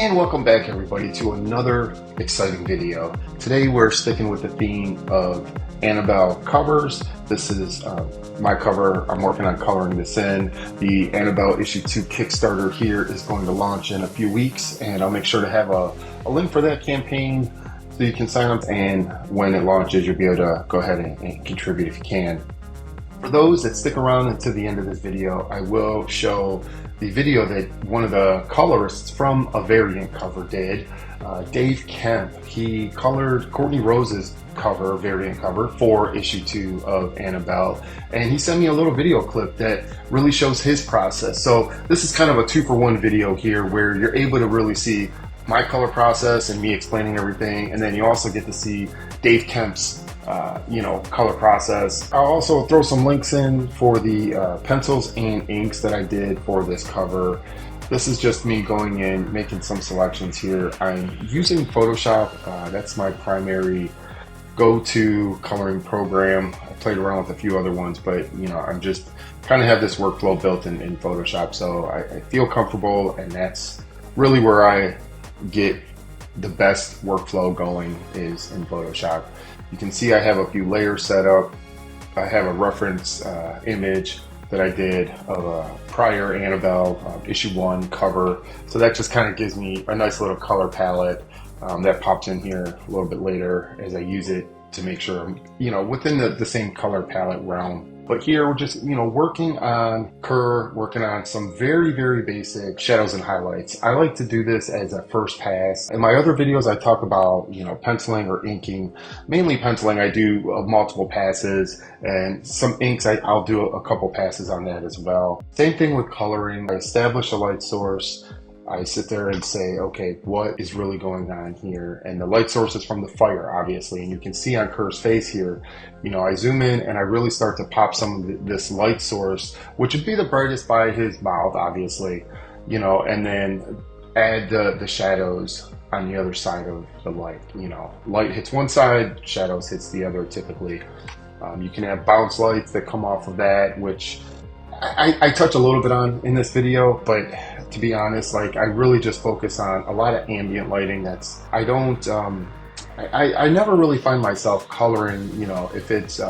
And welcome back everybody to another exciting video. Today we're sticking with the theme of Annabelle covers. This is my cover. I'm working on coloring this in. The Annabelle Issue 2 Kickstarter here is going to launch in a few weeks, and I'll make sure to have a link for that campaign so you can sign up, and when it launches you'll be able to go ahead and contribute if you can. For those that stick around until the end of this video, I will show the video that one of the colorists from a variant cover did, Dave Kemp. He colored Courtney Rose's cover, variant cover, for issue 2 of Annabelle, and he sent me a little video clip that really shows his process. So this is kind of a 2-for-1 video here where you're able to really see my color process and me explaining everything, and then you also get to see Dave Kemp's color process. I'll also throw some links in for the pencils and inks that I did for this cover. This is just me going in, making some selections here. I'm using Photoshop. That's my primary go-to coloring program. I played around with a few other ones, but I'm just kind of have this workflow built in Photoshop, so I feel comfortable, and that's really where I get the best workflow going, is in Photoshop. You can see I have a few layers set up. I have a reference image that I did of a prior Annabelle issue 1 cover. So that just kind of gives me a nice little color palette that pops in here a little bit later as I use it to make sure I'm, within the same color palette realm. But here we're just, working on working on some very, very basic shadows and highlights. I like to do this as a first pass. In my other videos, I talk about, penciling or inking. Mainly penciling, I do multiple passes, and some inks, I'll do a couple passes on that as well. Same thing with coloring. I establish a light source. I sit there and say, okay, what is really going on here? And the light source is from the fire, obviously. And you can see on Kerr's face here, I zoom in and I really start to pop some of this light source, which would be the brightest by his mouth, obviously, and then add the shadows on the other side of the light. Light hits one side, shadows hits the other typically. You can have bounce lights that come off of that, which I touch a little bit on in this video, but to be honest, I really just focus on a lot of ambient lighting. I never really find myself coloring, if it's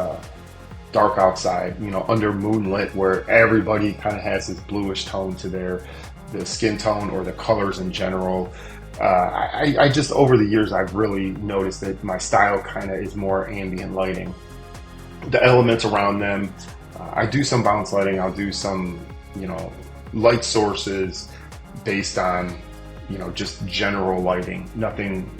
dark outside, under moonlit, where everybody kind of has this bluish tone to the skin tone or the colors in general. I just, over the years, I've really noticed that my style kind of is more ambient lighting. The elements around them, I do some bounce lighting, I'll do some, light sources based on, just general lighting, nothing,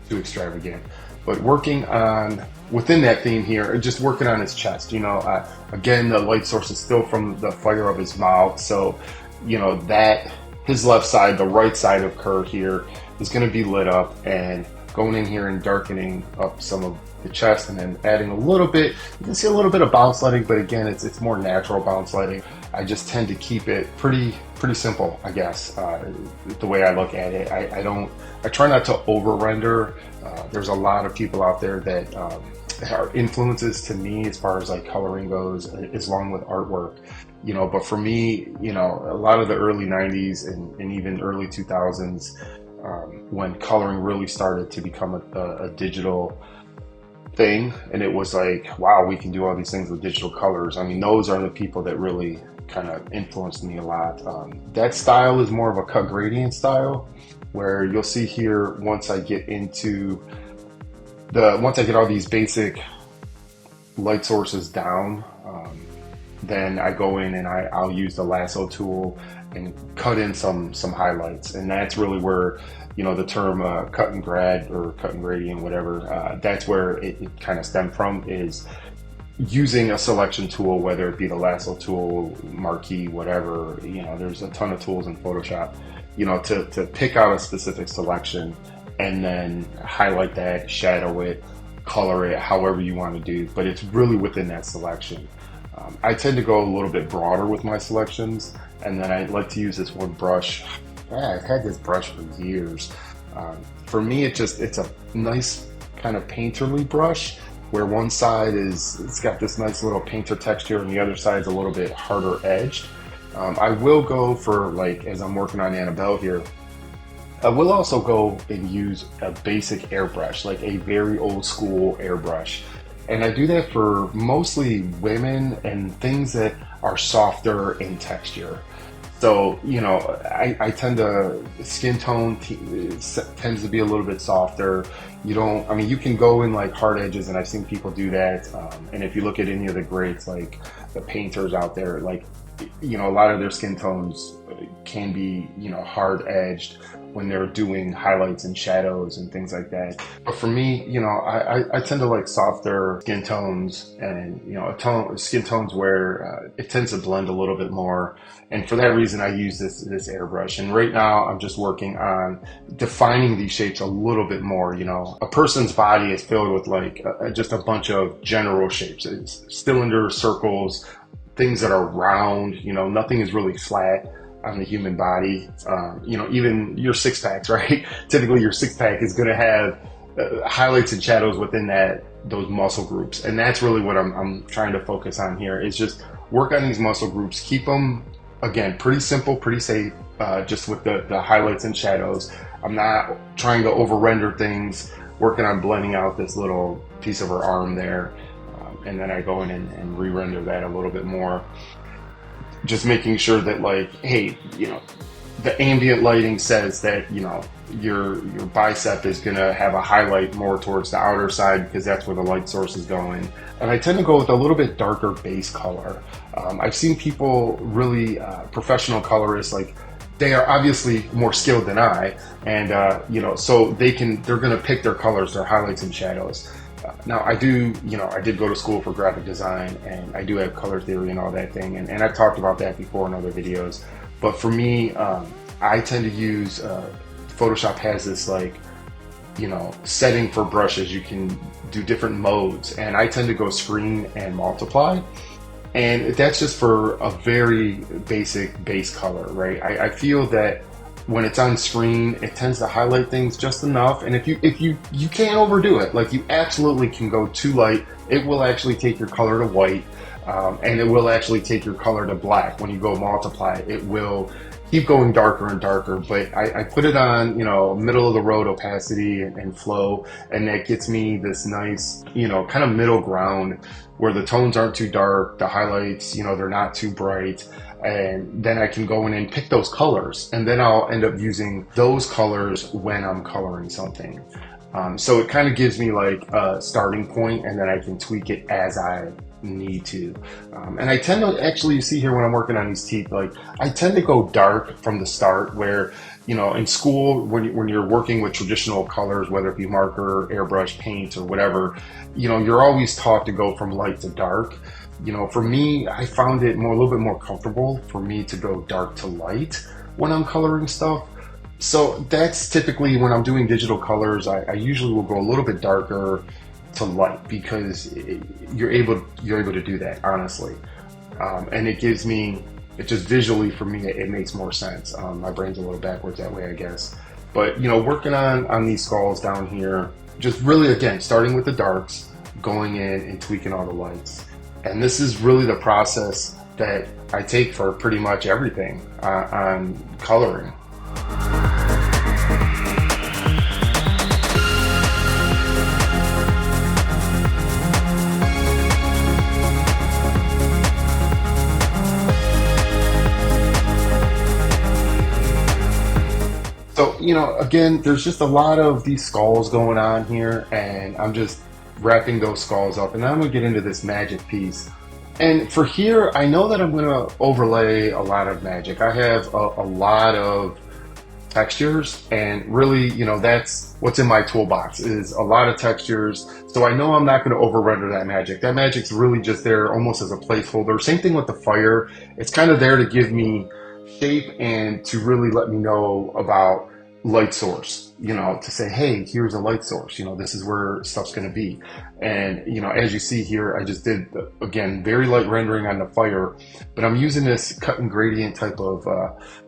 too extravagant. But working on, within that theme here, just working on his chest, again, the light source is still from the fire of his mouth. So, that his left side, the right side of Kerr here is going to be lit up, and going in here and darkening up some of the chest, and then adding a little bit, you can see a little bit of bounce lighting, but again, it's more natural bounce lighting. I just tend to keep it pretty simple, I guess, the way I look at it. I try not to over render. There's a lot of people out there that are influences to me as far as coloring goes, as long with artwork, but for me, a lot of the early 90s and even early 2000s, when coloring really started to become a digital thing, and it was wow, we can do all these things with digital colors. I mean, those are the people that really kind of influenced me a lot. That style is more of a cut gradient style, where you'll see here, once I get all these basic light sources down, then I go in and I'll use the lasso tool and cut in some highlights, and that's really where the term cut and grad or cut and gradient, whatever, that's where it kind of stemmed from, is using a selection tool, whether it be the lasso tool, marquee, whatever. There's a ton of tools in Photoshop, to pick out a specific selection and then highlight that, shadow it, color it, however you want to do, but it's really within that selection. I tend to go a little bit broader with my selections, and then I like to use this one brush. I've had this brush for years. For me, it's a nice kind of painterly brush, where one side it's got this nice little painter texture, and the other side's a little bit harder edged. I will go for, as I'm working on Annabelle here, We'll also go and use a basic airbrush, like a very old school airbrush. And I do that for mostly women and things that are softer in texture. So, I tend to, skin tone tends to be a little bit softer. You don't, I mean, you can go in like hard edges, and I've seen people do that. And if you look at any of the greats, like the painters out there, like, a lot of their skin tones can be, hard edged when they're doing highlights and shadows and things like that. But for me, I tend to like softer skin tones, and, skin tones where it tends to blend a little bit more. And for that reason, I use this airbrush. And right now I'm just working on defining these shapes a little bit more. A person's body is filled with like just a bunch of general shapes. It's cylinder, circles, things that are round, nothing is really flat on the human body. Even your six packs, right? Typically your six pack is going to have highlights and shadows within those muscle groups. And that's really what I'm trying to focus on here, is just work on these muscle groups, keep them, again, pretty simple, pretty safe, just with the highlights and shadows. I'm not trying to over render things, working on blending out this little piece of her arm there. And then I go in and re-render that a little bit more. Just making sure that, like, hey, the ambient lighting says that, your bicep is gonna have a highlight more towards the outer side because that's where the light source is going. And I tend to go with a little bit darker base color. I've seen people really, professional colorists, like, they are obviously more skilled than I, and so they're gonna pick their colors, their highlights and shadows. Now I did go to school for graphic design, and I do have color theory and all that thing, and I've talked about that before in other videos. But for me, I tend to use, Photoshop has this like, setting for brushes. You can do different modes, and I tend to go screen and multiply. And that's just for a very basic base color, right? I feel that when it's on screen, it tends to highlight things just enough. And if you can't overdo it, like, you absolutely can go too light. It will actually take your color to white, and it will actually take your color to black. When you go multiply, it will keep going darker and darker. But I put it on, middle of the road opacity and flow, and that gets me this nice, kind of middle ground where the tones aren't too dark, the highlights, they're not too bright. And then I can go in and pick those colors, and then I'll end up using those colors when I'm coloring something. So it kind of gives me like a starting point, and then I can tweak it as I need to. And I tend to actually, you see here when I'm working on these teeth, like, I tend to go dark from the start, where, in school, when you're working with traditional colors, whether it be marker, airbrush, paint, or whatever, you're always taught to go from light to dark. For me, I found it a little bit more comfortable for me to go dark to light when I'm coloring stuff. So that's typically when I'm doing digital colors, I usually will go a little bit darker to light, because you're able to do that, honestly. And it just visually, for me, it makes more sense. My brain's a little backwards that way, I guess. But, working on these skulls down here, just really, again, starting with the darks, going in and tweaking all the lights. And this is really the process that I take for pretty much everything on coloring. So, again, there's just a lot of these skulls going on here, and I'm just wrapping those skulls up, and then I'm going to get into this magic piece. And for here, I know that I'm going to overlay a lot of magic. I have a lot of textures, and really, that's what's in my toolbox, is a lot of textures. So I know I'm not going to over render that magic. That magic's really just there almost as a placeholder. Same thing with the fire. It's kind of there to give me shape and to really let me know about light source, to say, hey, here's a light source, this is where stuff's going to be. And, as you see here, I just did, again, very light rendering on the fire, but I'm using this cut and gradient type of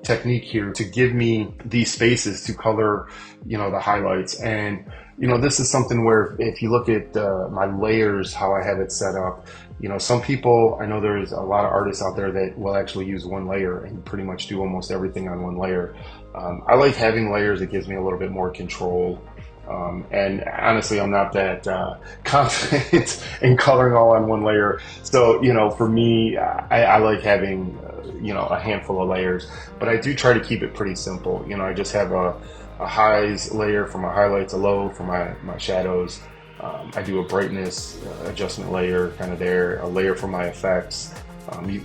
technique here to give me these spaces to color, the highlights. And, this is something where if you look at my layers, how I have it set up, You know, some people, I know there's a lot of artists out there that will actually use one layer and pretty much do almost everything on one layer. I like having layers. It gives me a little bit more control. And honestly, I'm not that confident in coloring all on one layer. So, you know, for me, I like having, you know, a handful of layers, but I do try to keep it pretty simple. You know, I just have a highs layer for my highlights, a low for my shadows. I do a brightness adjustment layer kind of there, a layer for my effects. You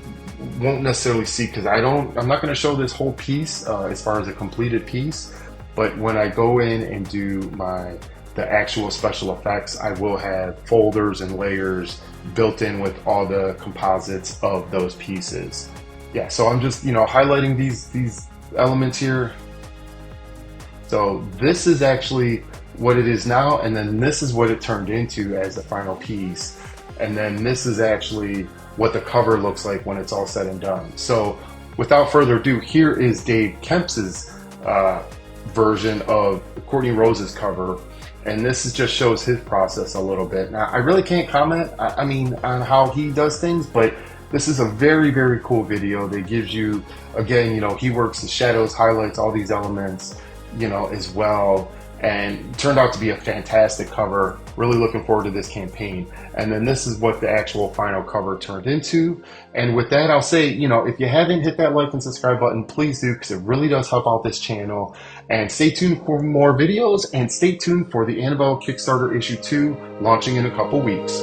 won't necessarily see because I'm not going to show this whole piece as far as a completed piece, but when I go in and do the actual special effects, I will have folders and layers built in with all the composites of those pieces. Yeah, so I'm just, you know, highlighting these elements here. So this is actually what it is now, and then this is what it turned into as the final piece, and then this is actually what the cover looks like when it's all said and done. So without further ado, here is Dave Kemp's version of Courtney Rose's cover, and this just shows his process a little bit. Now, I really can't comment, I mean, on how he does things, but this is a very, very cool video that gives you, again, you know, he works the shadows, highlights, all these elements, you know, as well. And it turned out to be a fantastic cover. Really looking forward to this campaign. And then this is what the actual final cover turned into. And with that, I'll say, you know, if you haven't hit that like and subscribe button, please do, because it really does help out this channel. And stay tuned for more videos, and stay tuned for the Annabelle Kickstarter issue 2 launching in a couple weeks.